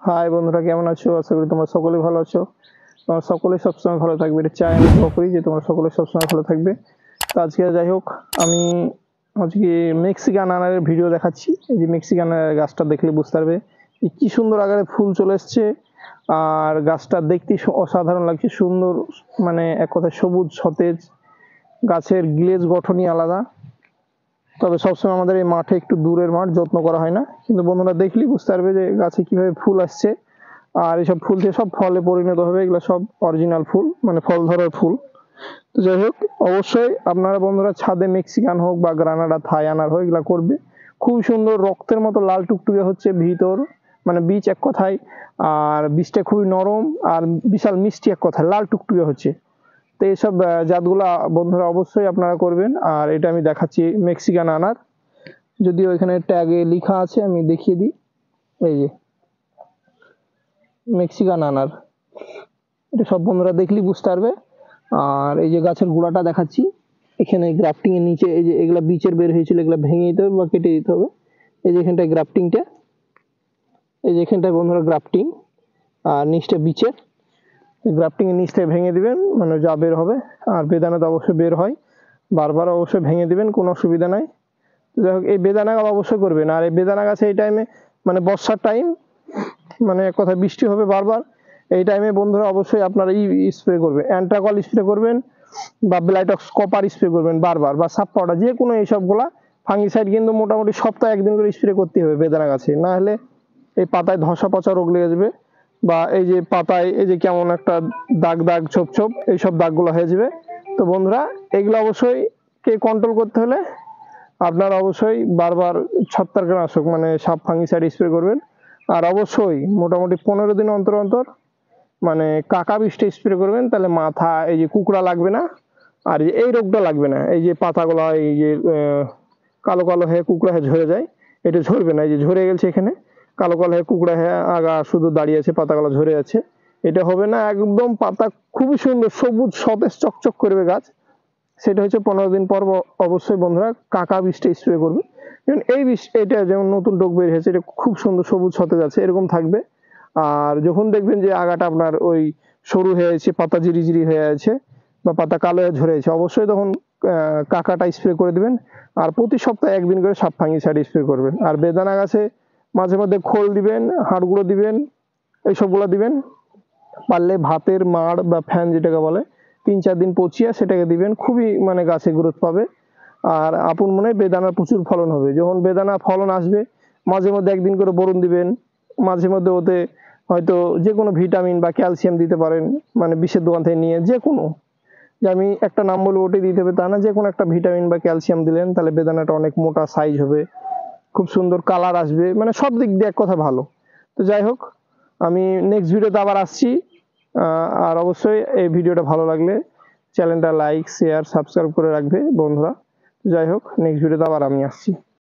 High বন্ধুরা, কেমন আছো? আশা করি তোমরা সকলেই ভালো আছো। তোমরা সকলেই সবসময় ভালো থাকবে, এটা চাই আমি, দোয়া করি যে তোমরা সকলে সবসময় ভালো থাকবে। তো আজকে যাই হোক, আমি আজকে মেক্সিকান আনারের ভিডিও দেখাচ্ছি। এই যে মেক্সিকান আনারের গাছটা দেখলে বুঝতে পারবে কি সুন্দর আকারে ফুল চলে এসছে। আর গাছটা দেখতে অসাধারণ লাগছে, সুন্দর, মানে এক কথায় সবুজ সতেজ। গাছের গ্লেজ গঠনই আলাদা। তবে সবসময় আমাদের এই মাঠে একটু দূরের মাঠ, যত্ন করা হয় না, কিন্তু বন্ধুরা দেখলেই বুঝতে পারবে যে গাছে কিভাবে ফুল আসছে। আর এইসব ফুল থেকে সব ফলে পরিণত হবে, এগুলো সব অরিজিনাল ফুল, মানে ফল ধরার ফুল। তো যাই হোক, অবশ্যই আপনারা বন্ধুরা ছাদে মেক্সিকান হোক বা গ্রানাডা থাই আনার হোক, এগুলো করবে। খুব সুন্দর রক্তের মতো লাল টুকটুকে হচ্ছে ভিতর, মানে বীজ এক কথায়। আর বীজটা খুবই নরম আর বিশাল মিষ্টি, এক কথায় লাল টুকটুকে হচ্ছে। তো এইসব জাতগুলা বন্ধুরা অবশ্যই আপনারা করবেন। আর এটা আমি দেখাচ্ছি মেক্সিকান আনার, যদিও এখানে ট্যাগে লেখা আছে, আমি দেখিয়ে দিই। এই যে মেক্সিকান আনার, এটা সব বন্ধুরা দেখলেই বুঝতে পারবে। আর এই যে গাছের গোড়াটা দেখাচ্ছি, এখানে গ্রাফটিং এর নিচে এই যে এগুলা বীজের বের হয়েছিল, এগুলা ভেঙে দিতে হবে বা কেটে দিতে হবে। এই যে এখানটায় গ্রাফটিংটা, এই যে এখানটায় বন্ধুরা গ্রাফটিং, আর নিচটা বীজের। গ্রাফটিং এর নিচটা ভেঙে দিবেন, মানে যা বের হবে। আর বেদানা তো অবশ্যই বের হয়, বারবার অবশ্যই ভেঙে দিবেন, কোনো অসুবিধা নাই। যাই হোক, এই বেদানা গাছ অবশ্যই করবেন। আর এই বেদানা গাছে এই টাইমে, মানে বর্ষার টাইম, মানে এক কথায় বৃষ্টি হবে বারবার, এই টাইমে বন্ধুরা অবশ্যই আপনারা স্প্রে করবেন, অ্যান্ট্রাকল স্প্রে করবেন বা ব্লাইটক্স কপার স্প্রে করবেন বারবার, বা সাপ পাউডার, যে কোনো এইসবগুলা ফাঙ্গিসাইড কিন্তু মোটামুটি সপ্তাহে একদিন করে স্প্রে করতে হবে বেদানা গাছে, না হলে এই পাতায় ধসা পচা রোগ লেগে যাবে। বা এই যে পাতায় এই যে কেমন একটা দাগ দাগ ছোপ ছোপ, এইসব দাগগুলো হয়ে যাবে। তো বন্ধুরা, এগুলো অবশ্যই কে কন্ট্রোল করতে হলে আপনারা অবশ্যই বারবার ছত্রাকনাশক, মানে সাপ ফাঙ্গিসাইড স্প্রে করবেন। আর অবশ্যই মোটামুটি 15 দিন অন্তর অন্তর, মানে কাকা বিষটা স্প্রে করবেন, তাহলে মাথা এই যে কুকড়া লাগবে না। আর এই রোগটা লাগবে না, এই যে পাতাগুলো এই যে কালো কালো হয়ে কুকড়া হয়ে ঝরে যায়, এটা ঝরবে না। এই যে ঝরে গেছে এখানে, কালো কালো হয়ে কুকড়া হয়ে আগা শুধু দাঁড়িয়ে আছে, পাতাগুলো ঝরে আছে, এটা হবে না। একদম পাতা খুবই সুন্দর সবুজ সতেজ চকচক করবে গাছ। সেটা হচ্ছে 15 দিন পর অবশ্যই বন্ধুরা কাকা বিষটা স্প্রে করবে। যেমন এই বিষ, এটা যেমন নতুন ডোক বের হয়েছে, এটা খুব সুন্দর সবুজ সতেজ আছে, এরকম থাকবে। আর যখন দেখবেন যে আগাটা আপনার ওই সরু হয়ে আছে, পাতা জিরি হয়ে আছে, বা পাতা কালো হয়ে ঝরে আছে, অবশ্যই তখন কাকাটা স্প্রে করে দিবেন। আর প্রতি সপ্তাহে একদিন করে সাপ ফাঙ্গিসাইড স্প্রে করবেন। আর বেদানা গাছে মাঝে মধ্যে খোল দিবেন, হাড় গুঁড়ো দিবেন, এইসবগুলো দিবেন। পারলে ভাতের মাড় বা ফ্যান যেটাকে বলে, 3-4 দিন পচিয়ে সেটাকে দিবেন, খুবই মানে গাছে গ্রোথ পাবে। আর আপন মনে বেদানার প্রচুর ফলন হবে। যখন বেদানা ফলন আসবে, মাঝে মধ্যে একদিন করে বোরন দিবেন। মাঝে মধ্যে ওতে হয়তো যে কোনো ভিটামিন বা ক্যালসিয়াম দিতে পারেন, মানে বিষের দোকান থেকে নিয়ে, যে কোনো, যে আমি একটা নাম বলবো ওটাই দিতে হবে তা না, যে কোনো একটা ভিটামিন বা ক্যালসিয়াম দিলেন, তাহলে বেদানাটা অনেক মোটা সাইজ হবে, খুব সুন্দর কালার আসবে, মানে সব দিক দিয়ে এক কথা ভালো। তো যাই হোক, আমি নেক্সট ভিডিওতে আবার আসছি। আর অবশ্যই এই ভিডিওটা ভালো লাগলে চ্যানেলটা লাইক শেয়ার সাবস্ক্রাইব করে রাখবে বন্ধুরা। যাই হোক, নেক্সট ভিডিওতে আবার আমি আসছি।